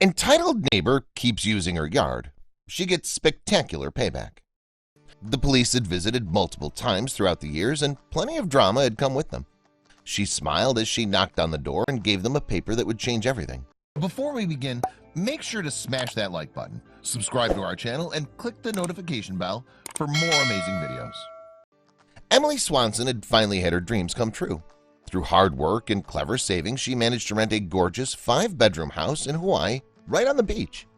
Entitled neighbor keeps using her yard. She gets spectacular payback. The police had visited multiple times throughout the years, and plenty of drama had come with them. She smiled as she knocked on the door and gave them a paper that would change everything. Before we begin, make sure to smash that like button, subscribe to our channel, and click the notification bell for more amazing videos. Emily Swanson had finally had her dreams come true. Through hard work and clever saving, she managed to rent a gorgeous 5-bedroom house in Hawaii right on the beach.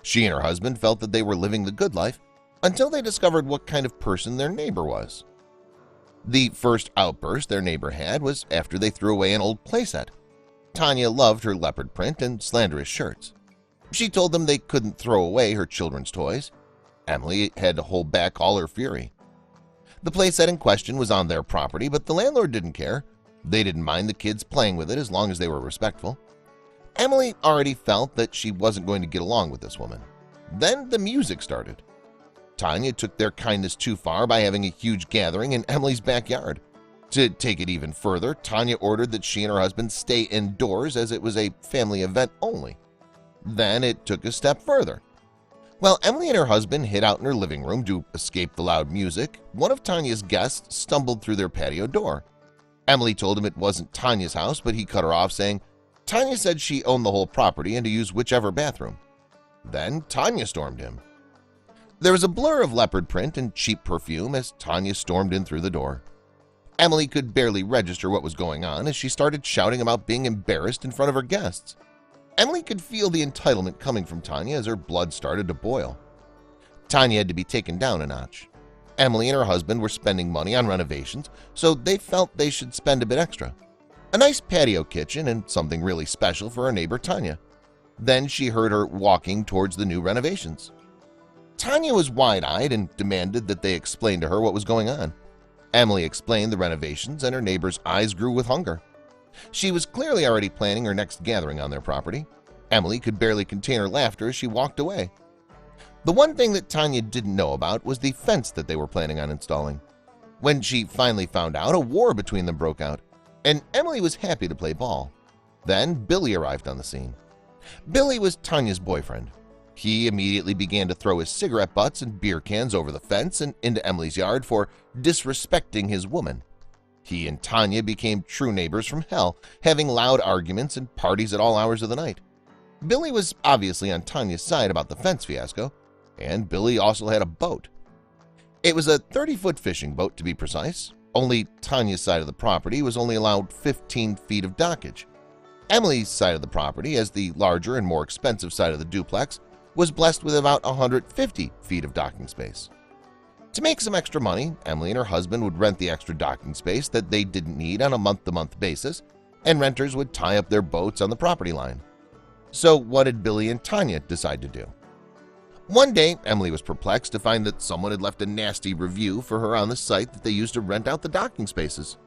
She and her husband felt that they were living the good life until they discovered what kind of person their neighbor was. The first outburst their neighbor had was after they threw away an old playset. Tanya loved her leopard print and slanderous shirts. She told them they couldn't throw away her children's toys. Emily had to hold back all her fury. The playset in question was on their property, but the landlord didn't care. They didn't mind the kids playing with it as long as they were respectful. Emily already felt that she wasn't going to get along with this woman. Then the music started. Tanya took their kindness too far by having a huge gathering in Emily's backyard. To take it even further, Tanya ordered that she and her husband stay indoors as it was a family event only. Then it took a step further. While Emily and her husband hid out in her living room to escape the loud music, one of Tanya's guests stumbled through their patio door. Emily told him it wasn't Tanya's house, but he cut her off, saying Tanya said she owned the whole property and to use whichever bathroom. Then Tanya stormed him. There was a blur of leopard print and cheap perfume as Tanya stormed in through the door. Emily could barely register what was going on as she started shouting about being embarrassed in front of her guests. Emily could feel the entitlement coming from Tanya as her blood started to boil. Tanya had to be taken down a notch. Emily and her husband were spending money on renovations, so they felt they should spend a bit extra. A nice patio kitchen and something really special for her neighbor Tanya. Then she heard her walking towards the new renovations. Tanya was wide-eyed and demanded that they explain to her what was going on. Emily explained the renovations and her neighbor's eyes grew with hunger. She was clearly already planning her next gathering on their property. Emily could barely contain her laughter as she walked away. The one thing that Tanya didn't know about was the fence that they were planning on installing. When she finally found out, a war between them broke out, and Emily was happy to play ball. Then Billy arrived on the scene. Billy was Tanya's boyfriend. He immediately began to throw his cigarette butts and beer cans over the fence and into Emily's yard for disrespecting his woman. He and Tanya became true neighbors from hell, having loud arguments and parties at all hours of the night. Billy was obviously on Tanya's side about the fence fiasco, and Billy also had a boat. It was a 30-foot fishing boat to be precise. Only Tanya's side of the property was only allowed 15 feet of dockage. Emily's side of the property, as the larger and more expensive side of the duplex, was blessed with about 150 feet of docking space. To make some extra money, Emily and her husband would rent the extra docking space that they didn't need on a month-to-month basis, and renters would tie up their boats on the property line. So what did Billy and Tanya decide to do? One day, Emily was perplexed to find that someone had left a nasty review for her on the site that they used to rent out the docking spaces.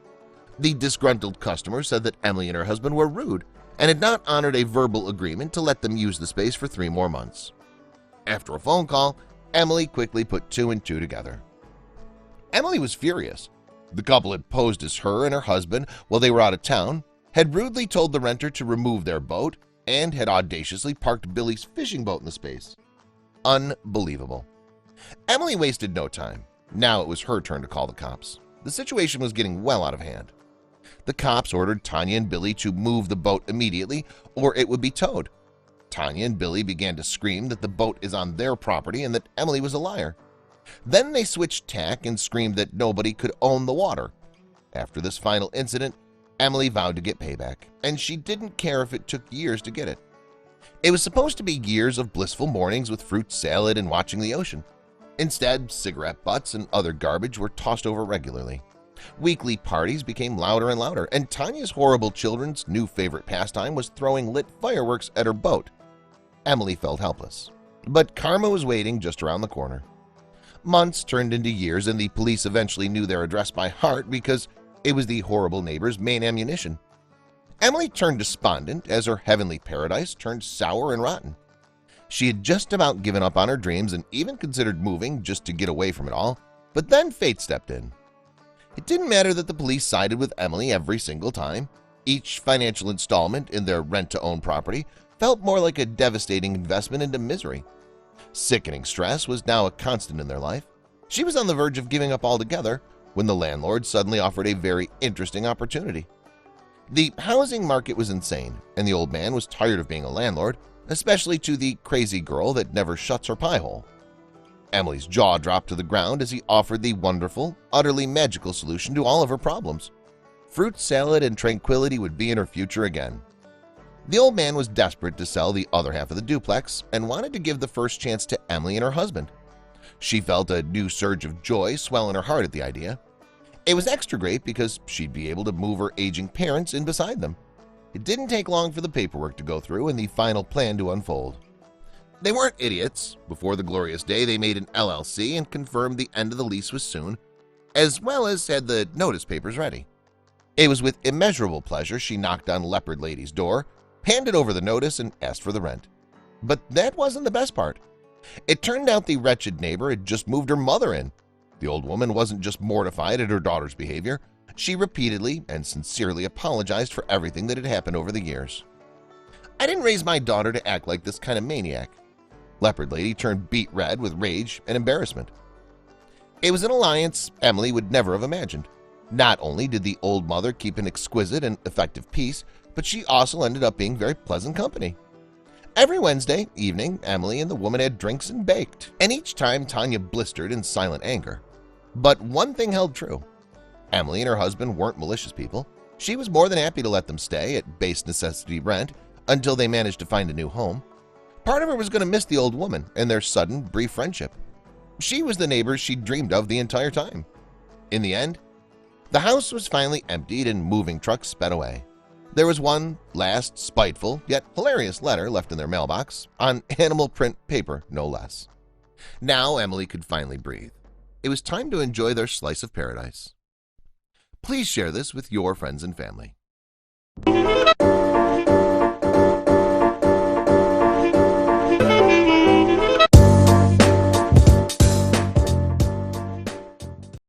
The disgruntled customer said that Emily and her husband were rude and had not honored a verbal agreement to let them use the space for 3 more months. After a phone call, Emily quickly put 2 and 2 together. Emily was furious. The couple had posed as her and her husband while they were out of town, had rudely told the renter to remove their boat, and had audaciously parked Billy's fishing boat in the space. Unbelievable. Emily wasted no time. Now it was her turn to call the cops. The situation was getting well out of hand. The cops ordered Tanya and Billy to move the boat immediately or it would be towed. Tanya and Billy began to scream that the boat is on their property and that Emily was a liar. Then they switched tack and screamed that nobody could own the water. After this final incident, Emily vowed to get payback, and she didn't care if it took years to get it. It was supposed to be years of blissful mornings with fruit salad and watching the ocean. Instead, cigarette butts and other garbage were tossed over regularly. Weekly parties became louder and louder, and Tanya's horrible children's new favorite pastime was throwing lit fireworks at her boat. Emily felt helpless, but karma was waiting just around the corner. Months turned into years, and the police eventually knew their address by heart because it was the horrible neighbor's main ammunition. Emily turned despondent as her heavenly paradise turned sour and rotten. She had just about given up on her dreams and even considered moving just to get away from it all, but then fate stepped in. It didn't matter that the police sided with Emily every single time. Each financial installment in their rent-to-own property felt more like a devastating investment into misery. Sickening stress was now a constant in their life. She was on the verge of giving up altogether when the landlord suddenly offered a very interesting opportunity. The housing market was insane, and the old man was tired of being a landlord, especially to the crazy girl that never shuts her pie hole. Emily's jaw dropped to the ground as he offered the wonderful, utterly magical solution to all of her problems. Fruit salad and tranquility would be in her future again. The old man was desperate to sell the other half of the duplex and wanted to give the first chance to Emily and her husband. She felt a new surge of joy swell in her heart at the idea. It was extra great because she'd be able to move her aging parents in beside them. It didn't take long for the paperwork to go through and the final plan to unfold. They weren't idiots. Before the glorious day, they made an LLC and confirmed the end of the lease was soon, as well as had the notice papers ready. It was with immeasurable pleasure she knocked on Leopard Lady's door, handed over the notice, and asked for the rent. But that wasn't the best part. It turned out the wretched neighbor had just moved her mother in. The old woman wasn't just mortified at her daughter's behavior. She repeatedly and sincerely apologized for everything that had happened over the years. "I didn't raise my daughter to act like this kind of maniac." Leopard Lady turned beet red with rage and embarrassment. It was an alliance Emily would never have imagined. Not only did the old mother keep an exquisite and effective peace, but she also ended up being very pleasant company. Every Wednesday evening, Emily and the woman had drinks and baked, and each time Tanya blistered in silent anger. But one thing held true. Emily and her husband weren't malicious people. She was more than happy to let them stay at base necessity rent until they managed to find a new home. Part of her was going to miss the old woman and their sudden, brief friendship. She was the neighbor she'd dreamed of the entire time. In the end, the house was finally emptied and moving trucks sped away. There was one last spiteful yet hilarious letter left in their mailbox, on animal print paper no less. Now Emily could finally breathe. It was time to enjoy their slice of paradise. Please share this with your friends and family.